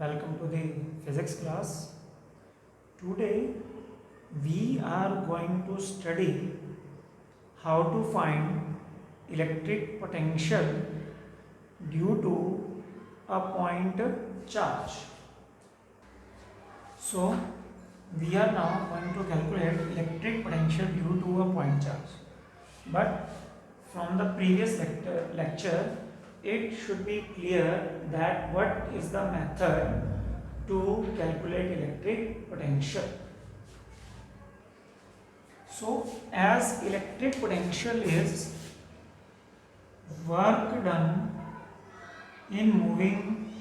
Welcome to the physics class. Today we are going to study how to find electric potential due to a point charge. So we are now going to calculate electric potential due to a point charge. But from the previous lecture it should be clear that what is the method to calculate electric potential. So as electric potential is work done in moving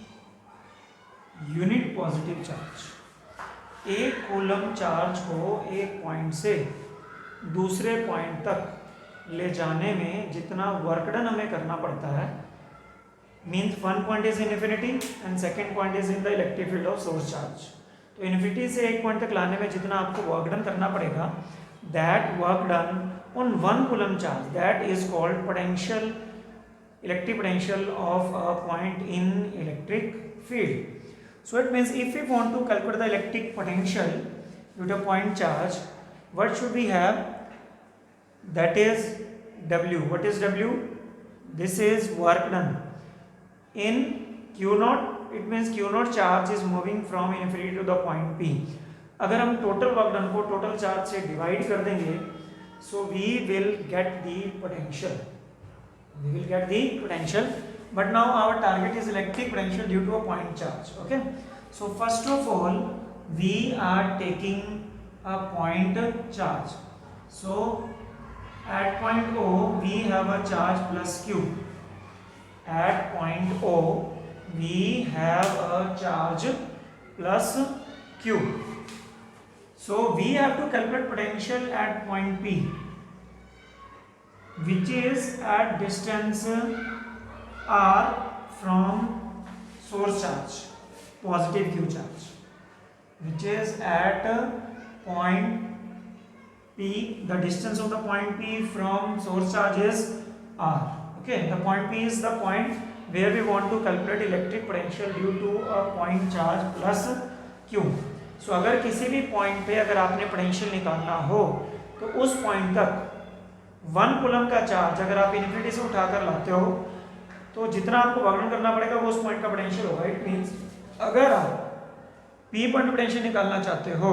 unit positive charge, एक coulomb charge को एक point से दूसरे point तक ले जाने में जितना वर्क डन हमें करना पड़ता है, means one point is in infinity and second point is in the electric field of source charge. तो इन्फिनिटी से एक पॉइंट तक लाने में जितना आपको वर्क डन करना पड़ेगा, that work done on one coulomb charge, that is called potential, electric potential of a point in electric field. So it means if we want to calculate the electric potential due to a point charge, what should we have? That is W. What is W? This is work done in Q naught. It means Q naught charge is moving from infinity to the point P. अगर हम total work done को total charge से divide कर देंगे, so we will get the potential. We will get the potential. But now our target is electric potential due to a point charge. Okay, so first of all we are taking a point charge. So at point O we have a charge plus Q. At point O we have a charge plus Q. So we have to calculate potential at point P, which is at distance R from source charge, positive Q charge, which is at point P. The distance of the point P from source charge is R. Okay, the point P is the point where we want to calculate electric potential due to a point charge plus Q. So अगर किसी भी point पे अगर आपने potential निकालना हो तो उस पॉइंट तक वन कूलम का चार्ज अगर आप इन्फिनिटी से उठाकर लाते हो तो जितना आपको वर्क करना पड़ेगा वो उस पॉइंट का पोटेंशियल होगा. इट मींस अगर आप P पॉइंट पोटेंशियल निकालना चाहते हो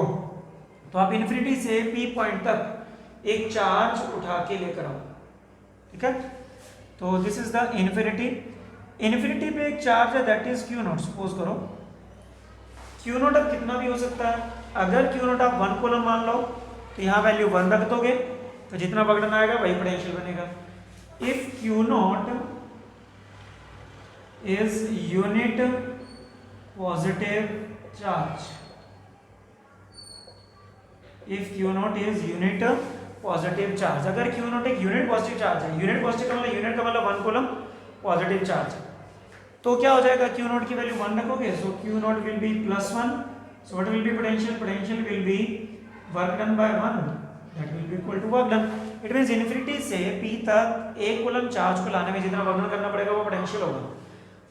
तो आप इन्फिनिटी से P पॉइंट तक एक चार्ज उठा के लेकर आओ. ठीक है, तो this is the infinity. Infinity पे एक चार्ज है that is Q not. Suppose करो Q नॉट अब कितना भी हो सकता है. अगर Q नॉट आप वन कूलम मान लो तो यहाँ वैल्यू वन रख दोगे तो जितना वर्क डन आएगा वही पोटेंशियल बनेगा. If Q not is unit positive charge, if Q naught is unit positive charge, अगर Q naught एक unit positive charge है, unit positive का मतलब unit का मतलब वन कूलम पॉजिटिव चार्ज है, तो क्या हो जाएगा Q naught की वैल्यू वन रखोगे, so Q naught will be plus one. So what will be potential? Potential will be work done by one, that will be equal to work done. It means infinity से P तक एक coulomb charge को लाने में जितना work done करना पड़ेगा वो पोटेंशियल होगा.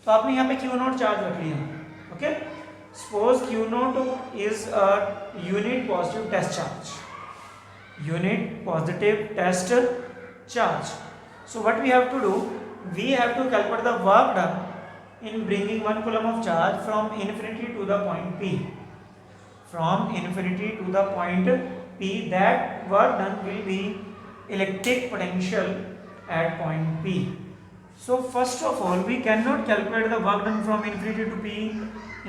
तो आपने यहाँ पे Q नॉट चार्ज रख लिया. Okay, suppose Q naught is a unit positive test charge, unit positive test charge. So what we have to do, we have to calculate the work done in bringing one coulomb of charge from infinity to the point P. From infinity to the point P, that work done will be electric potential at point P. So first of all we cannot calculate the work done from infinity to P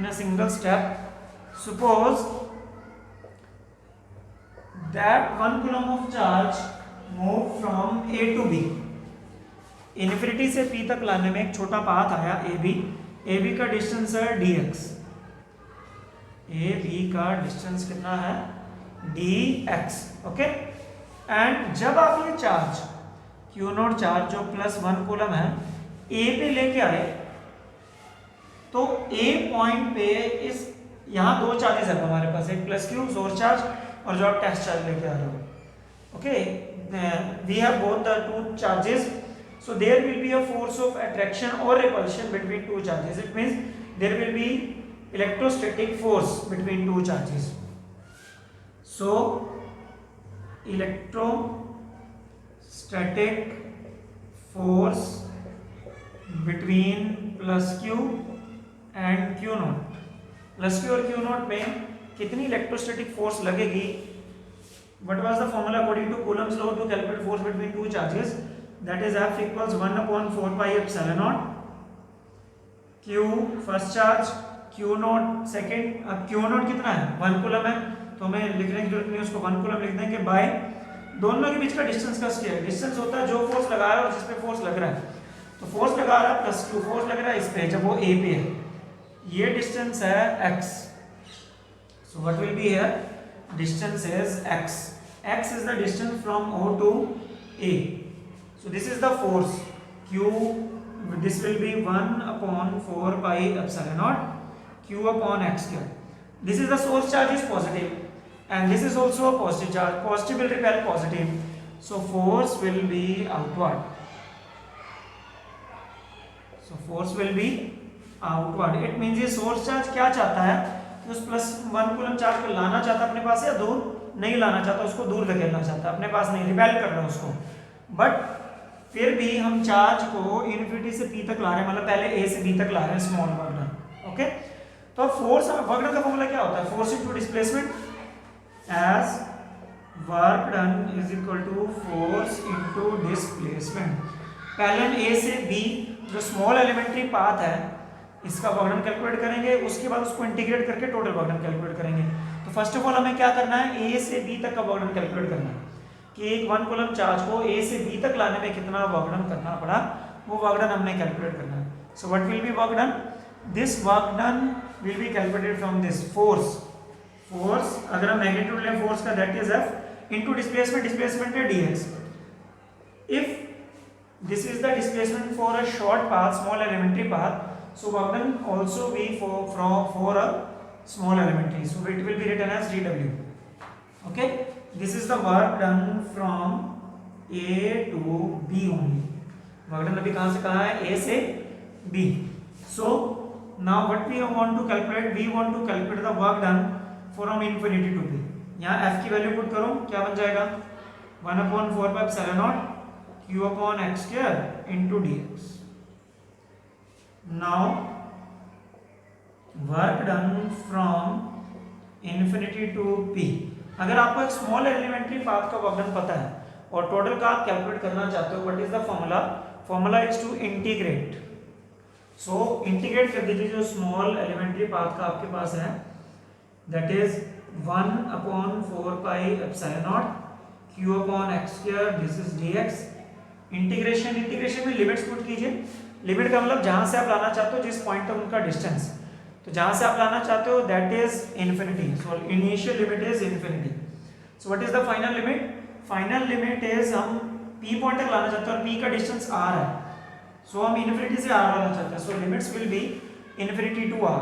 in a single step. Suppose that one coulomb of charge moved from A to B. Infinity से P तक लाने में एक छोटा path आया AB. AB का distance है dx. AB का डिस्टेंस कितना है dx. ओके, एंड जब आप ये चार्ज Q नॉट चार्ज जो प्लस वन कूलम है A पे लेके आए तो A पॉइंट पे इस यहाँ दो चार्जेस है हमारे पास, एक प्लस Q सोर्स चार्ज और जो आप टेस्ट चार्ज लेके आ रहे हो. Okay, we have both the two charges. So there will be a force of attraction or repulsion between two charges. It means there will be electrostatic force between two charges. So electrostatic force between plus q and q naught. Plus q और q naught में कितनी electrostatic force लगेगी? What was the formula according to Coulomb's law to calculate force between two charges? That is F equals 1/4 pi epsilon naught q first charge, q naught second. अब q naught कितना है? 1 coulomb है, तो हमें लिखने की जरूरत नहीं, उसको 1 कूलम लिख देंगे बाय दोनों के बीच का डिस्टेंस का स्क्वायर. डिस्टेंस होता है जो फोर्स लगा रहा है और जिस पे फोर्स लग रहा है. तो फोर्स लगा रहा है प्लस q फोर्स लग रहा है इस पे, जब वो a पे है, ये डिस्टेंस है x. So what will be here? Distance is x. X is the distance from O to A. So this is the force q. This will be 1/4 pi epsilon naught q upon x square. This is the source charge is positive and this is also a positive charge. Positive will repel positive. So force will be outward. So force will be outward. It means ये source charge क्या चाहता है कि उस plus 1 coulomb charge को लाना चाहता है अपने पास या दूर नहीं लाना चाहता, उसको दूर धकेलना चाहता है, अपने पास नहीं, रिपेल कर रहा है उसको. बट फिर भी हम चार्ज को इन्फिनिटी से p तक ला रहे हैं, मतलब पहले a से b तक ला रहे हैं, स्मॉल वर्क डन. ओके, तो फोर्स वर्क डन का फॉर्मूला क्या होता है? Force into displacement as work done is equal to force into displacement. पहले हम a से b जो स्मॉल एलिमेंट्री पाथ है इसका वर्क डन कैलकुलेट करेंगे, उसके बाद उसको इंटीग्रेट करके टोटल वर्क डन कैलकुलेट करेंगे. तो फर्स्ट ऑफ ऑल हमें क्या करना है? a से b तक का वर्क डन कैलकुलेट करना है कि एक 1 कूलम चार्ज को a से b तक लाने में कितना वर्क डन करना पड़ा, वो वर्क डन हमने कैलकुलेट करना है. So what will be work done? This work done will be calculated from this force. Force अगर हम मैग्नीट्यूड लें फोर्स का, that is f into displacement. Displacement है dx. If this is the displacement for a short path, small elementary path, so work done also be for a small elementary, so it will be written as dw. Okay, this is the work done from a to b only. work done अभी कहाँ से कहाँ है? a से b. so now what we want to calculate? We want to calculate the work done from infinity to b. यहाँ f की value put करो, क्या बन जाएगा? 1/4 pi epsilon naught q upon x square into dx. Now work done from infinity to p. अगर आपको एक small elementary path का वर्क डन पता है और टोटल का आप कैलकुलेट करना चाहते हो, what is the formula? Formula is to integrate. So integrate कर दीजिए जो स्मॉल एलिमेंट्री पाथ का आपके पास है, that is 1/4 pi epsilon naught q upon x square. This is dx. Integration में लिमिट्स पुट कीजिए. लिमिट का मतलब जहां से आप लाना चाहते हो, जिस पॉइंट तक उनका डिस्टेंस, तो जहां से आप लाना चाहते हो that is infinity. So initial limit is infinity. So what is the final limit? Final limit is हम p पॉइंट तक लाना चाहते हैं और p का डिस्टेंस r है, सो हम इन्फिनिटी से r लाना चाहते हैं. So limits will be infinity to r.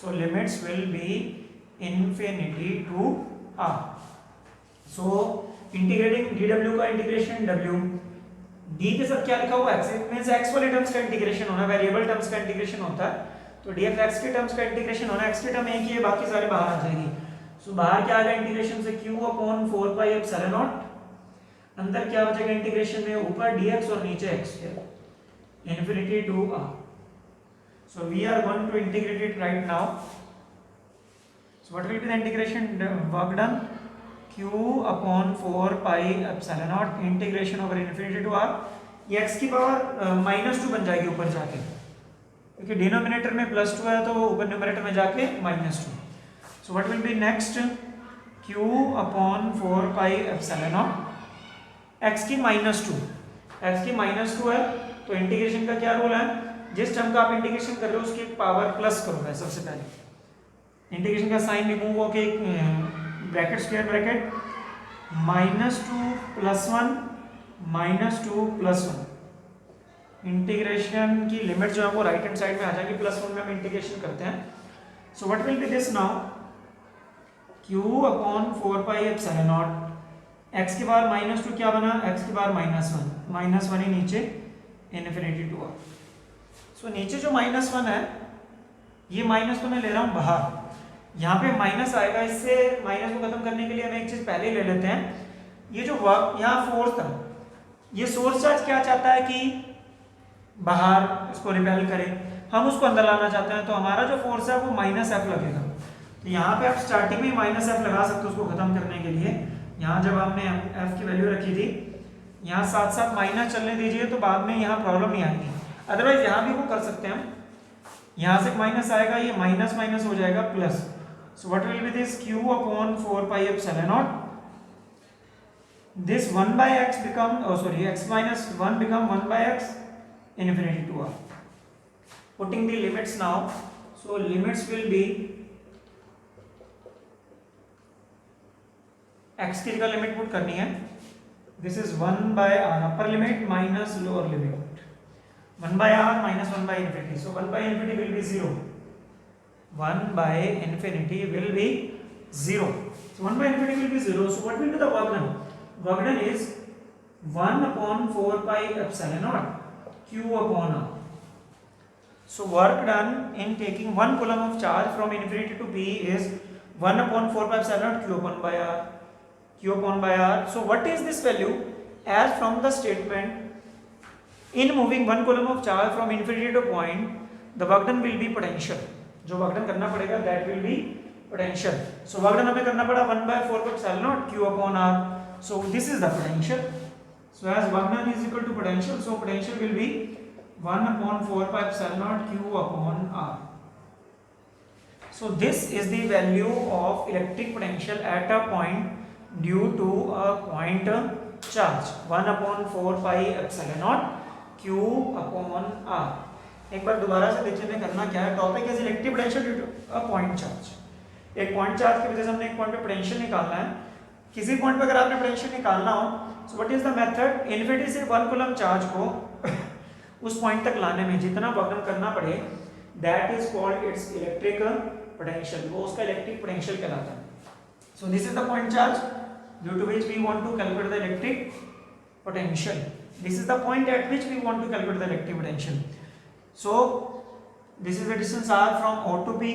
So limits will be infinity to r. So integrating dw का इंटीग्रेशन w, d के साथ क्या लिखा हुआ x, मींस x वाले टर्म्स का इंटीग्रेशन होना, वेरिएबल टर्म्स का इंटीग्रेशन होता है. तो df x के टर्म्स का इंटीग्रेशन होना, x के टर्म एक ही है, बाकी सारे बाहर आ जाएंगे. सो बाहर क्या आएगा इंटीग्रेशन से? q/4 pi epsilon naught. अंदर क्या बचेगा इंटीग्रेशन में? ऊपर dx और नीचे x square infinity to r. So we are going to integrate it right now. So what will be the integration work done? q/4 pi epsilon naught integration over infinity to r. ये x की power -2 बन जाएगी ऊपर जाके, क्योंकि denominator में +2 है तो ऊपर न्यूमरेटर में जाके -2. सो what will B next? q/4 pi epsilon naught. x की -2 है तो इंटीग्रेशन का क्या रूल है? जिस टर्म का आप इंटीग्रेशन कर रहे हो उसकी पावर प्लस करो. है सबसे पहले इंटीग्रेशन का साइन रिमूव होके ब्रैकेट स्क्वायर ब्रैकेट -2 + 1 इंटीग्रेशन की लिमिट जो है वो राइट हैंड साइड में आ जाएगी. +1 में हम इंटीग्रेशन करते हैं. सो what will B this now? q/4 pi epsilon naught. x की पावर -2 क्या बना? x की पावर -1 ही नीचे इन्फिनिटी टू r. सो नीचे जो -1 है ये माइनस तो मैं ले रहा हूँ बाहर, यहाँ पे माइनस आएगा, इससे माइनस को खत्म करने के लिए हम एक चीज पहले ले लेते हैं। ये जो वर्क यहाँ फोर्स था, ये सोर्स चार्ज क्या चाहता है कि बाहर इसको रिपेल करे, हम उसको अंदर लाना चाहते हैं, तो हमारा जो फोर्स है वो माइनस एफ लगेगा। तो यहाँ पे आप स्टार्टिंग में माइनस एफ लगा सकते हो उसको खत्म करने के लिए। यहाँ जब हमने एफ की वैल्यू रखी थी, यहाँ साथ साथ माइनस चलने दीजिए तो बाद में यहाँ प्रॉब्लम नहीं आएगी। अदरवाइज यहाँ भी वो कर सकते हैं हम, यहाँ से माइनस आएगा, ये माइनस माइनस हो जाएगा plus. So what will B this q upon 4 pi epsilon not, this 1 by x become, oh sorry, x minus 1 become 1 by x infinity to r. Putting the limits now, so limits will be x की जगह limit put करनी है, this is 1 by r upper limit minus lower limit, 1 by r minus 1 by infinity, so 1 by infinity will be 0, 1 by infinity will be 0, so 1 by infinity will be 0, so what will be the work done? Work done is 1 upon 4 pi epsilon naught q upon r. So work done in taking 1 coulomb of charge from infinity to p is 1 upon 4 pi epsilon naught q upon by r, q upon by r. So what is this value? As from the statement, in moving 1 coulomb of charge from infinity to point, the work done will be potential. जो work done करना पड़ेगा that will be potential. So work done हमें करना पड़ा 1 by 4 pi epsilon naught q upon r. So this is the potential. So as work done is equal to potential, so potential will be 1 upon 4 pi epsilon naught q upon r. So this is the value of electric potential at a point due to a point charge, 1 upon 4 pi epsilon naught q upon r. एक बार दोबारा से देखिए मैं करना क्या है। Topic is electric potential due to a point charge. एक point charge की वजह से हमने एक पॉइंट पे पोटेंशियल निकालना है। किसी पॉइंट पे अगर आपने पोटेंशियल निकालना हो, so what is the method? Infinity से 1 कूलम चार्ज को उस पॉइंट तक लाने में जितना वर्क डन करना पड़े, that is called it's electric potential, वो उसका इलेक्ट्रिक पोटेंशियल कहलाता है। So this is the point charge due to which we want to calculate the electric potential. This is the point at which we want to calculate the electric potential. So this is the distance r from O to P.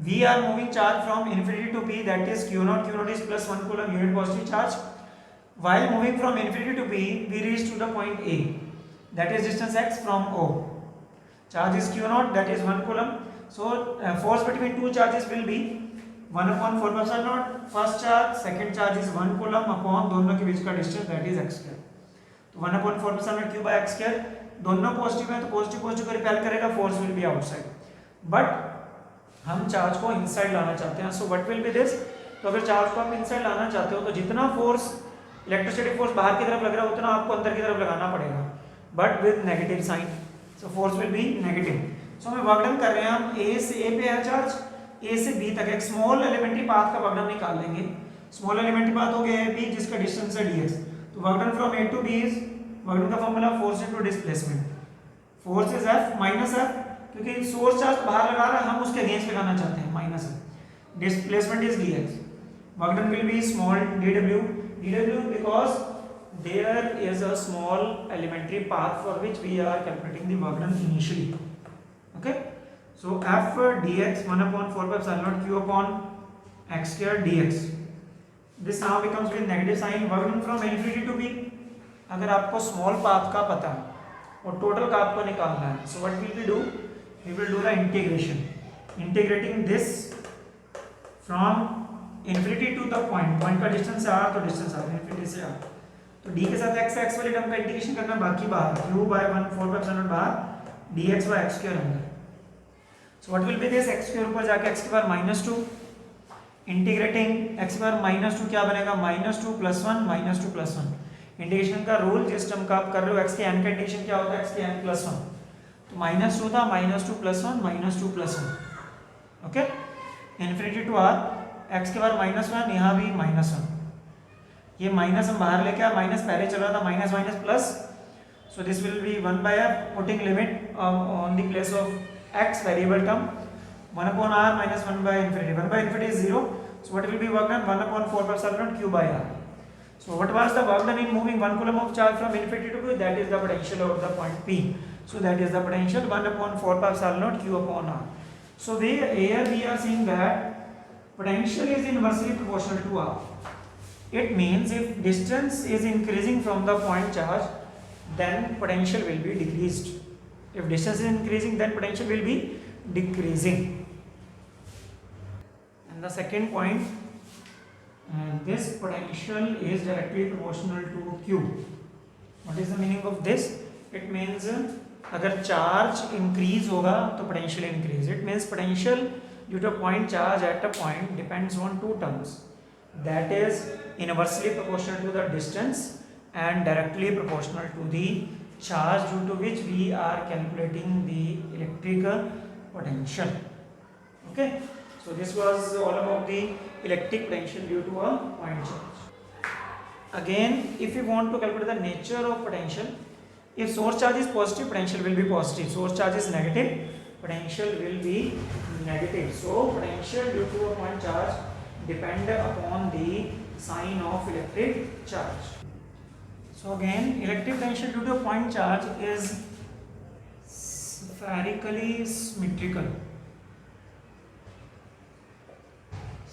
We are moving charge from infinity to P, that is q naught. Q naught is plus 1 coulomb unit positive charge. While moving from infinity to P, we reach to the point A, that is distance x from O. Charge is q naught, that is 1 coulomb. So force between two charges will be 1 upon 4 pi epsilon naught. First charge, second charge is 1 coulomb upon दोनों के बीच का distance, that is x square. तो 1 upon 4 pi epsilon naught q by x square, दोनों positive है तो positive positive को repel करेगा, force will B outside, but हम चार्ज को इनसाइड लाना चाहते हैं। सो व्हाट विल बी दिस? तो अगर चार्ज को आप इनसाइड लाना चाहते हो तो जितना फोर्स इलेक्ट्रोस्टैटिक फोर्स बाहर की तरफ लग रहा है उतना आपको अंदर की तरफ लगाना पड़ेगा, but with negative sign. So force will be negative. So हमें वर्क डन कर रहे हैं, हम ए से ए पे है चार्ज, ए से बी तक एक स्मॉल एलिमेंट्री पाथ का वर्क डन निकाल लेंगे। स्मॉल एलिमेंट्री पाथ हो गया ए बी, जिसका डिस्टेंस है dx। तो work done from A to B is, work done का formula force into displacement. Force is F minus F, क्योंकि सोर्स चार्ज बाहर लगा रहा है, हम उसके अगेंस्ट लगाना चाहते हैं, minus F. Displacement is dx। Work done will B small dw, dw because there is a small elementary path for which we are calculating the work done initially. Okay, so f dx 1 upon 4 pi epsilon naught q upon x square dx. This now becomes with negative sign. Work done from infinity to p, अगर आपको small path का पता है और total का आपको निकालना है, so what will we do? We will do the integration, integrating this from infinity to the point, point का डिस्टेंस r, तो डिस्टेंस r इन्फिनिटी से r, तो d के साथ x वाले टर्म का इंटीग्रेशन करना, बाकी बाहर q by 1 4 pi epsilon बाहर, dx by x square अंदर। सो what will B this? x square ऊपर जाके x की पावर -2, इंटीग्रेटिंग x की पावर -2 क्या बनेगा? -2 + 1 -2 + 1। इंटीग्रेशन का रूल जिस टर्म का आप कर रहे हो, x के n का इंटीग्रेशन क्या होता है? x के n + 1, तो -2 था, -2 + 1 -2 + 1। Okay, infinity to r, x के बार -1, यहाँ भी -1, ये माइनस हम बाहर लेके आए, माइनस पहले चल रहा था, minus minus plus, so this will be 1 by f, putting limit on the place of x variable term, 1 upon r minus 1 by infinity, 1 by infinity is 0, so what will be work done? 1 upon 4 pi epsilon naught q by r. So what was the work done in moving 1 coulomb of charge from infinity to p? That is the potential of the point P. So that is the potential 1 upon 4 pi epsilon naught q upon r. So here we are seeing that potential is inversely proportional to R. It means if distance is increasing from the point charge, then potential will be decreased. If distance is increasing, then potential will be decreasing. And the second point, this potential is directly proportional to Q. What is the meaning of this? It means अगर charge increase होगा तो potential increase. It means potential due to point charge at a point depends on two terms, that is inversely proportional to the distance and directly proportional to the charge, due to which we are calculating the electric potential. Okay, so this was all about the electric potential due to a point charge. Again, if we want to calculate the nature of potential, if source charge is positive, potential will be positive. Source charge is negative, potential will be negative. So potential due to a point charge depend upon the sign of electric charge. So again, electric potential due to a point charge is spherically symmetrical.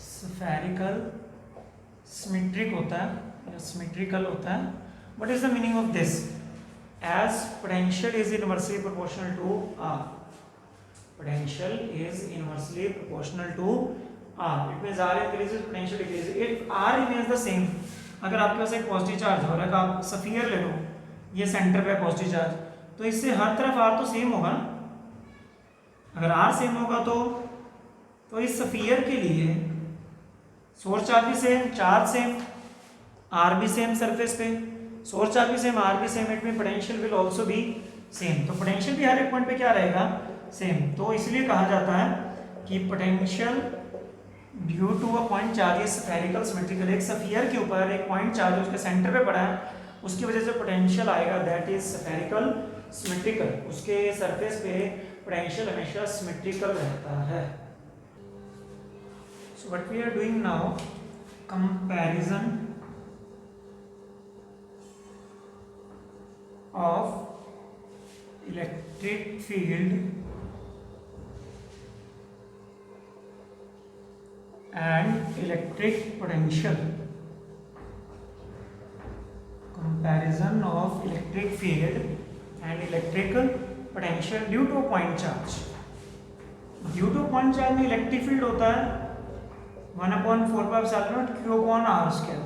Spherical symmetric होता है या symmetrical होता है. What is the meaning of this? As potential is inversely proportional to R. Potential is inversely proportional to R. It means R increases, potential decreases. If R remains the same, अगर आपके पास एक positive charge हो रहा है, आप sphere ले लो, ये centre पे पॉजिटिव चार्ज, तो इससे हर तरफ आर तो सेम होगा ना. अगर आर सेम होगा तो इस स्फीयर के लिए सोर्स चार्ज भी सेम, चार्ज सेम, आर भी सेम सरफेस पे, सोर्स चार्ज भी सेम, आर भी सेम, इट में potential will also be same. तो पोटेंशियल भी हर एक पॉइंट पे क्या रहेगा, सेम. तो इसलिए कहा जाता है कि potential due to a point charge is spherical symmetrical. एक स्फीयर के ऊपर एक पॉइंट चार्ज उसके सेंटर पे पड़ा है, उसकी वजह से पोटेंशियल आएगा, दैट इज स्फेरिकल सिमेट्रिकल. उसके सरफेस पे पोटेंशियल हमेशा सिमेट्रिकल रहता है. So what we are doing now, comparison of electric field and electric potential. Comparison of electric field and electric potential due to a point charge. Due to point charge में electric field होता है 1/4π0 Q/r²,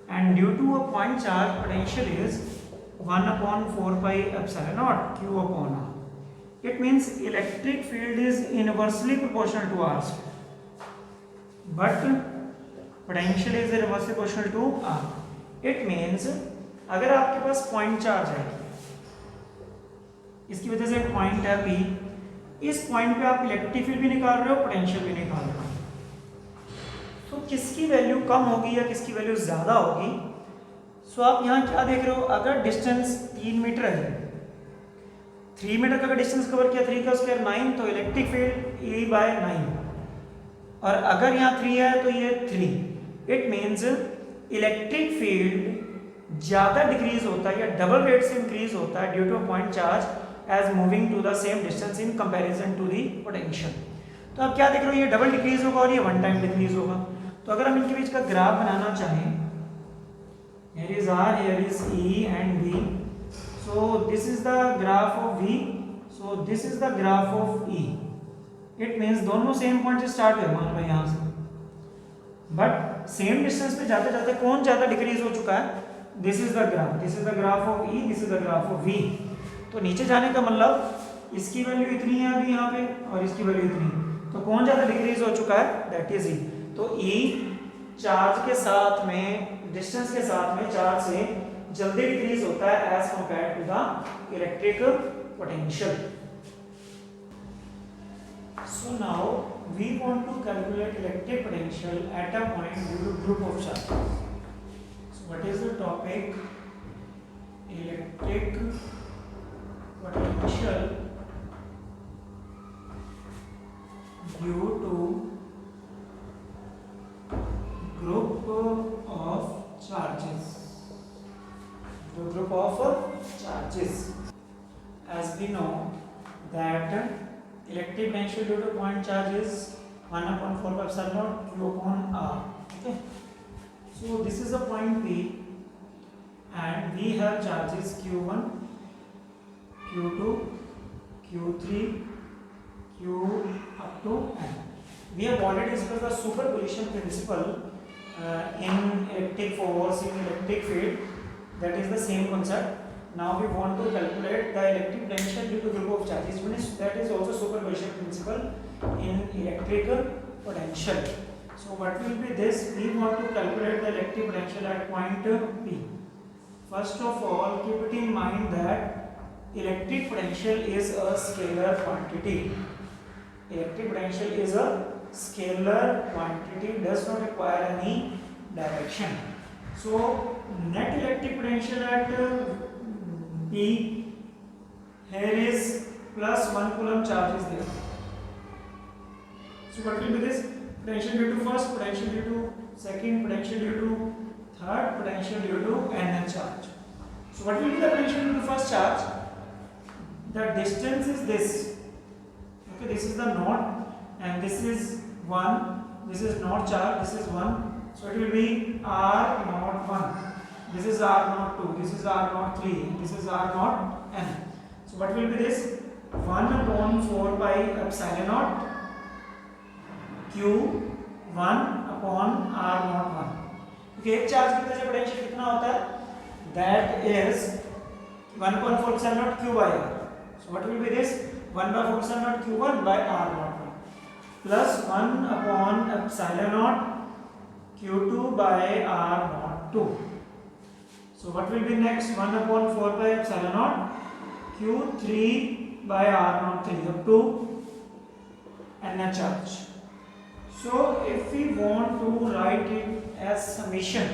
and due to a point charge potential is 1/4π0 Q/r. It means electric field is inversely proportional to r². But potential is inversely proportional to R. It means अगर आपके पास point charge है, इसकी वजह से एक point है P, इस point पे आप इलेक्ट्रिक फील्ड भी निकाल रहे हो, पोटेंशियल भी निकाल रहे हो, तो किसकी वैल्यू कम होगी या किसकी वैल्यू ज़्यादा होगी? सो आप यहाँ क्या देख रहे हो, अगर डिस्टेंस 3 मीटर है, 3 मीटर का अगर डिस्टेंस कवर किया, 3 का स्क्वायर 9, तो इलेक्ट्रिक फील्ड E/9. और अगर यहाँ 3 है तो ये 3. इट मीन्स इलेक्ट्रिक फील्ड ज़्यादा डिक्रीज होता है या डबल रेट से इंक्रीज होता है due to point charge as moving to the same distance in comparison to the potential. तो आप क्या देख रहे हो, ये डबल डिक्रीज होगा और ये वन टाइम डिक्रीज होगा. तो अगर हम इनके बीच का ग्राफ बनाना चाहें, here is R, here is E and V. So this is the graph of V. So this is the graph of E. It means दोनों सेम पॉइंट से स्टार्ट हुए, मान लो यहाँ से, बट सेम डिस्टेंस पे जाते जाते कौन ज़्यादा डिक्रीज हो चुका है? This is the graph, this is the graph of E, this is the graph of V. तो नीचे जाने का मतलब इसकी वैल्यू इतनी है अभी यहाँ पे और इसकी वैल्यू इतनी, तो कौन ज़्यादा डिक्रीज हो चुका है? दैट इज ई. तो ई चार्ज के साथ में, डिस्टेंस के साथ में चार्ज से जल्दी डिक्रीज होता है as compare to the electric potential. So now we want to calculate electric potential at a point due to group of charges. So what is the topic? Electric potential due to group of charges. The group of charges. As we know that Electric potential due to point charge is 1 upon 4 pi epsilon naught q upon r. Okay. So this is a point P, and we have charges q1, q2, q3, q up to n. We have already discussed the superposition principle in electric force, in electric field. That is the same concept. Now we want to calculate the electric potential due to group of charges. That is also superposition principle in electric potential. So what will be this? We want to calculate the electric potential at point P. First of all, keep it in mind that electric potential is a scalar quantity. Electric potential is a scalar quantity, does not require any direction. So net electric potential at P, here is plus 1 coulomb charge is there. So what will be this? Potential due to first, potential due to second, potential due to third, potential due to nth charge. So what will be the potential due to first charge? The distance is this. Okay, this is the knot, and this is 1. This is knot charge. This is 1. So it will be r naught 1. This is r naught 2. This is r naught 3. This is r naught n. So what will be this? 1 upon 4 pi epsilon naught q 1 upon r naught 1. Okay, एक charge की वजह से potential कितना होता है? That is 1 upon 4 epsilon naught q by r. So what will be this? 1 by 4 epsilon naught q1 by r naught 1 plus 1 upon epsilon naught q2 by r naught 2. So what will be next? 1 upon 4 pi epsilon naught q3 by r naught 3 up to n charge. So if we want to write it as summation,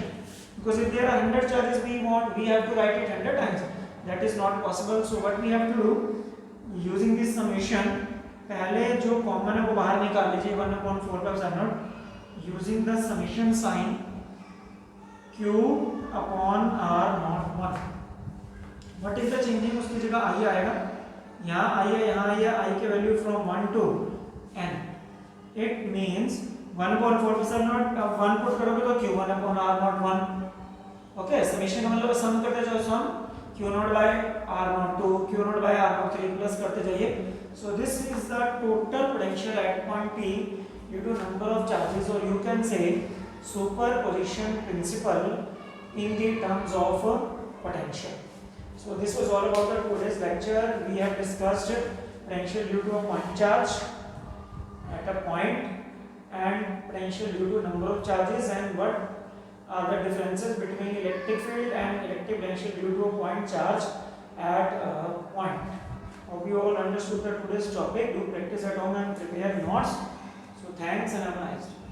because if there are 100 charges we have to write it 100 times. That is not possible. So what we have to do, using this summation, पहले जो common है वो बाहर निकाल लीजिए 1 upon 4 pi epsilon naught using the summation sign q upon r naught 1. What is the changing? उसकी जगह i आएगा, यहाँ i है, यहाँ i है, i के value from 1 to n. It means 1 upon 4 epsilon naught, अब 1 पुट करोगे तो q1 upon r naught 1. Okay, summation का मतलब सम करते जाओ, सम q naught by r naught 2, q naught by r naught 3 plus करते जाइए. So this is the total potential at point P due to number of charges, or you can say superposition principle in the terms of potential. So this was all about the today's lecture. We have discussed potential due to a point charge at a point and potential due to number of charges, and what are the differences between electric field and electric potential due to a point charge at a point. Hope you all understood the today's topic. Do practice at home and prepare notes. So thanks and have a nice day.